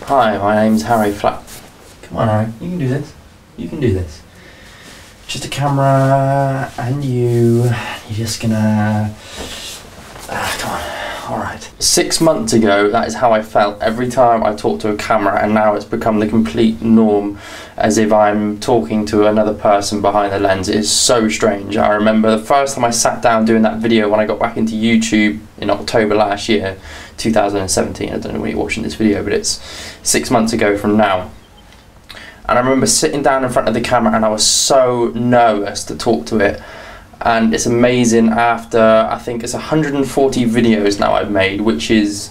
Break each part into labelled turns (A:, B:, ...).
A: Hi, my name's Harry Flapp. Come on, Harry, you can do this. You can do this. Just a camera and you're just gonna... come on, alright. 6 months ago, that is how I felt every time I talked to a camera, and now it's become the complete norm, as if I'm talking to another person behind the lens. It is so strange. I remember the first time I sat down doing that video when I got back into YouTube in October last year, 2017. I don't know when you're watching this video, but it's 6 months ago from now. And I remember sitting down in front of the camera and I was so nervous to talk to it. And it's amazing, after I think it's 140 videos now I've made, which is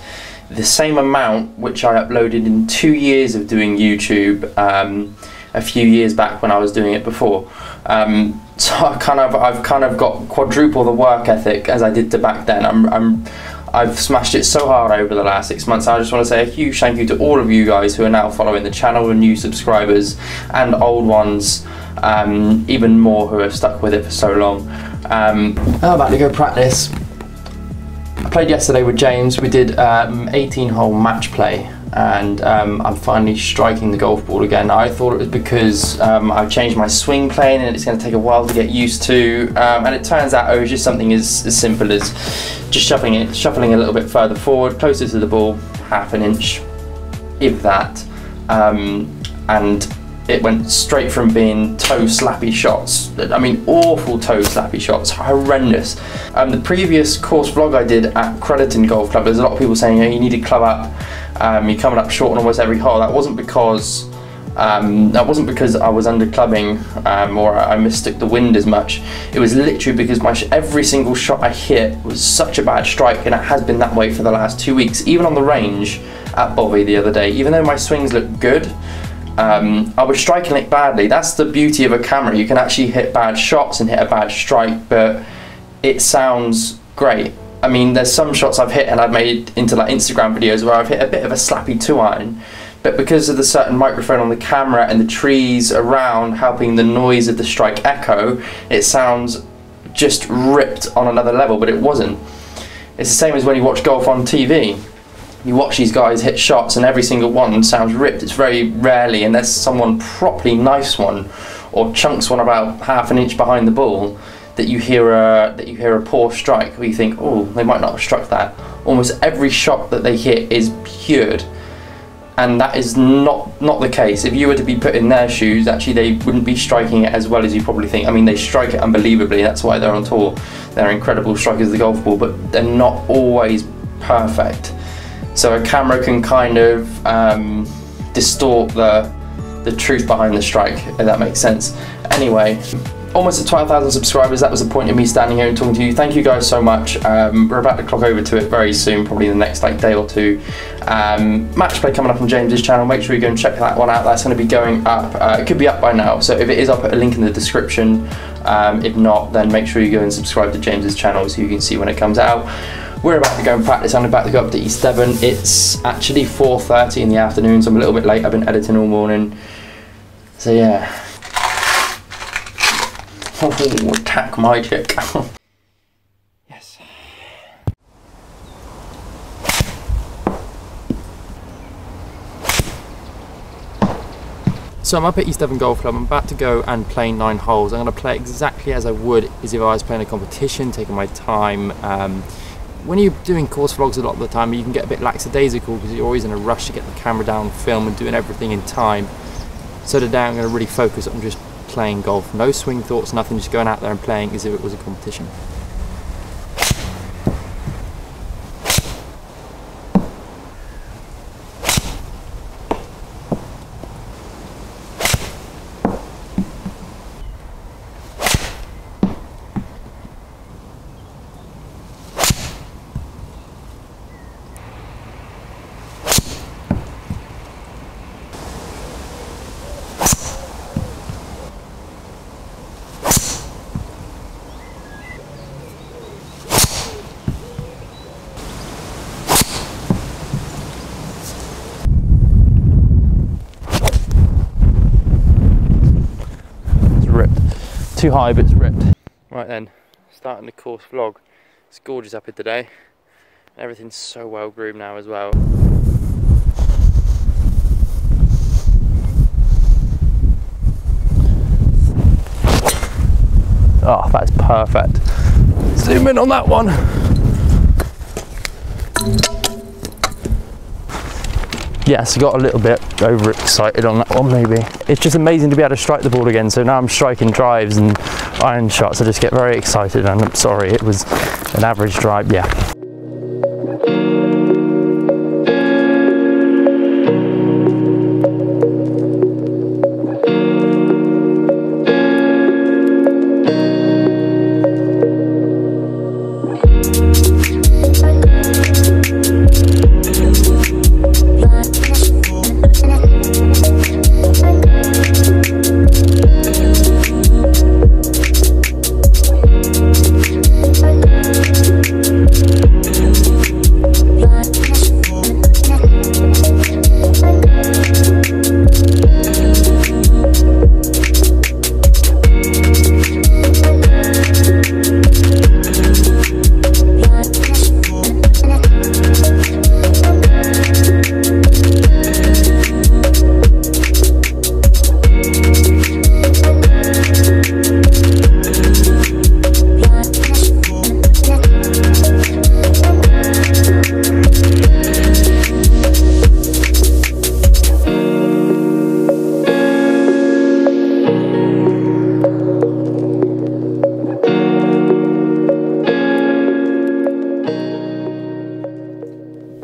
A: the same amount which I uploaded in 2 years of doing YouTube a few years back when I was doing it before. So I've kind of got quadruple the work ethic as I did to back then. I've smashed it so hard over the last 6 months. I just want to say a huge thank you to all of you guys who are now following the channel, and new subscribers and old ones, even more, who have stuck with it for so long. I'm about to go practice. I played yesterday with James. We did 18-hole match play, and I'm finally striking the golf ball again. I thought it was because I've changed my swing plane and it's going to take a while to get used to, and it turns out it was just something as simple as just shuffling a little bit further forward, closer to the ball, half an inch, if that, and it went straight from being toe slappy shots, I mean awful toe slappy shots, horrendous. The previous course vlog I did at Crediton Golf Club, there's a lot of people saying, you need to club up, you're coming up short on almost every hole. That wasn't because I was under clubbing or I mistook the wind as much. It was literally because every single shot I hit was such a bad strike, and it has been that way for the last 2 weeks. Even on the range at Bovey the other day, even though my swings looked good, I was striking it badly. That's the beauty of a camera. You can actually hit bad shots and hit a bad strike, but it sounds great. I mean, there's some shots I've hit and I've made into like Instagram videos where I've hit a bit of a slappy 2-iron, but because of the certain microphone on the camera and the trees around helping the noise of the strike echo, it sounds just ripped on another level, but it wasn't. It's the same as when you watch golf on TV. You watch these guys hit shots and every single one sounds ripped. It's very rarely, unless someone properly knifes one or chunks one about half an inch behind the ball, that you hear a poor strike, where you think, oh, they might not have struck that. Almost every shot that they hit is cured, and that is not the case. If you were to be put in their shoes, actually they wouldn't be striking it as well as you probably think. I mean, they strike it unbelievably, that's why they're on tour. They're incredible strikers of the golf ball, but they're not always perfect. So a camera can kind of distort the truth behind the strike, if that makes sense. Anyway, almost at 12,000 subscribers. That was the point of me standing here and talking to you. Thank you guys so much. We're about to clock over to it very soon, probably in the next day or two. Match play coming up on James's channel. Make sure you go and check that one out. That's going to be going up. It could be up by now, so if it is, I'll put a link in the description. If not, then make sure you go and subscribe to James's channel so you can see when it comes out. We're about to go and practice. I'm about to go up to East Devon. It's actually 4:30 in the afternoon, so I'm a little bit late. I've been editing all morning. So yeah. Oh, attack magic. Yes. So I'm up at East Devon Golf Club. I'm about to go and play 9 holes. I'm going to play exactly as I would as if I was playing a competition, taking my time. When you're doing course vlogs a lot of the time, you can get a bit lackadaisical because you're always in a rush to get the camera down, film, and doing everything in time. So today I'm going to really focus on just playing golf. No swing thoughts, nothing, just going out there and playing as if it was a competition. Too high, but it's ripped. Right then, starting the course vlog. It's gorgeous up here today. Everything's so well groomed now as well. Oh, that's perfect. Zoom in on that one. Yes, got a little bit overexcited on that one maybe. It's just amazing to be able to strike the ball again. So now I'm striking drives and iron shots. I just get very excited, and I'm sorry, it was an average drive, yeah.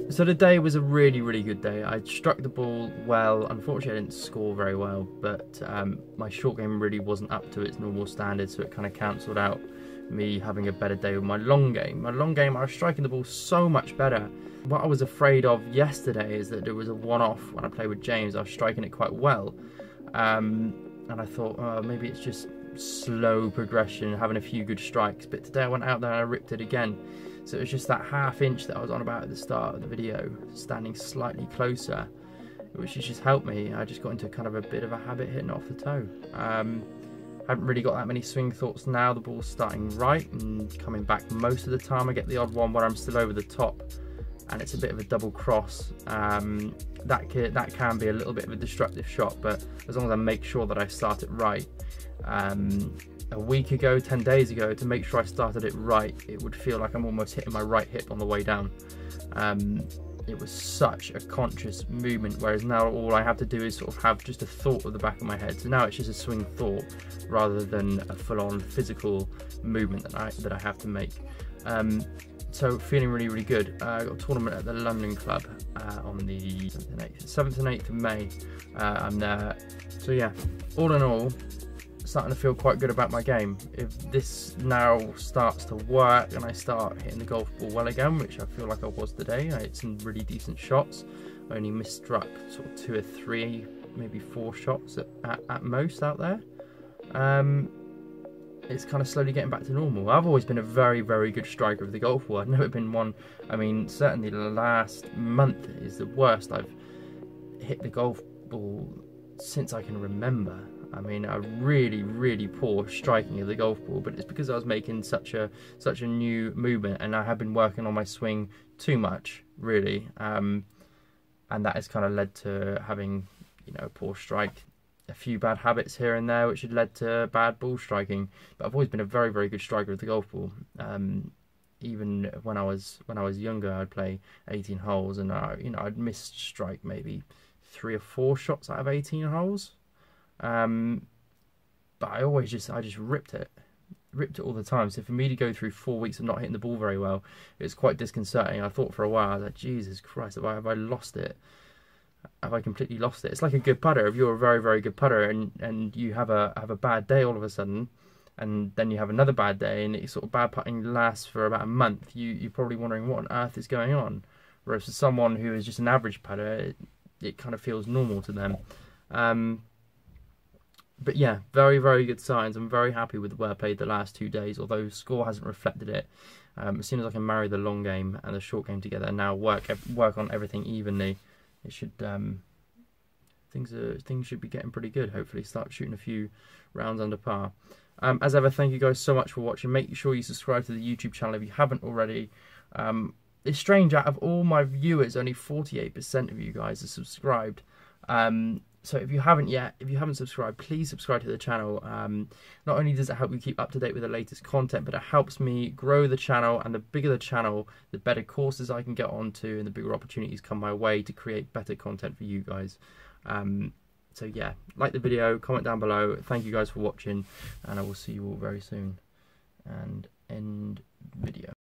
A: So the day was a really good day. I struck the ball well. Unfortunately, I didn't score very well, but my short game really wasn't up to its normal standards, so it kind of cancelled out me having a better day with my long game. My long game, I was striking the ball so much better. What I was afraid of yesterday is that there was a one-off when I played with James. I was striking it quite well, and I thought, oh, maybe it's just slow progression, having a few good strikes. But today I went out there and I ripped it again. So it was just that half inch that I was on about at the start of the video, standing slightly closer, which has just helped me. I just got into kind of a bit of a habit hitting it off the toe. I haven't really got that many swing thoughts now. The ball's starting right and coming back most of the time. I get the odd one where I'm still over the top and it's a bit of a double cross. That can be a little bit of a destructive shot, but as long as I make sure that I start it right. A week ago, 10 days ago, to make sure I started it right, it would feel like I'm almost hitting my right hip on the way down. It was such a conscious movement, whereas now all I have to do is sort of have just a thought at the back of my head. So now it's just a swing thought rather than a full-on physical movement that I have to make. So feeling really good. I got a tournament at the London Club on the 7th and 8th of May. I'm there. So yeah, all in all, starting to feel quite good about my game. If this now starts to work and I start hitting the golf ball well again, which I feel like I was today, I hit some really decent shots. I only misstruck sort of 2 or 3, maybe 4 shots at most out there. It's kind of slowly getting back to normal. I've always been a very good striker of the golf ball. I've never been one, I mean, certainly the last month is the worst I've hit the golf ball since I can remember. I mean, a really poor striking of the golf ball, but it's because I was making such a new movement, and I have been working on my swing too much, really, and that has kind of led to having, you know, a poor strike, a few bad habits here and there, which had led to bad ball striking. But I've always been a very good striker of the golf ball. Even when I was younger, I'd play 18 holes, and I'd miss strike maybe 3 or 4 shots out of 18 holes. But I just ripped it all the time. So for me to go through 4 weeks of not hitting the ball very well, it was quite disconcerting. I thought for a while, I was like, Jesus Christ, have I lost it? Have I completely lost it? It's like a good putter. If you're a very good putter and you have a bad day all of a sudden, and then you have another bad day, and it's sort of bad putting lasts for about a month, you're probably wondering what on earth is going on. Whereas for someone who is just an average putter, it kind of feels normal to them. But yeah, very good signs. I'm very happy with the way I played the last 2 days, although score hasn't reflected it. As soon as I can marry the long game and the short game together, and now work on everything evenly, it should things should be getting pretty good. Hopefully, start shooting a few rounds under par. As ever, thank you guys so much for watching. Make sure you subscribe to the YouTube channel if you haven't already. It's strange, out of all my viewers, only 48% of you guys are subscribed. So if you haven't subscribed, please subscribe to the channel. Not only does it help you keep up to date with the latest content, but it helps me grow the channel, and the bigger the channel, the better courses I can get onto and the bigger opportunities come my way to create better content for you guys. So yeah, like the video, comment down below. Thank you guys for watching, and I will see you all very soon. And end video.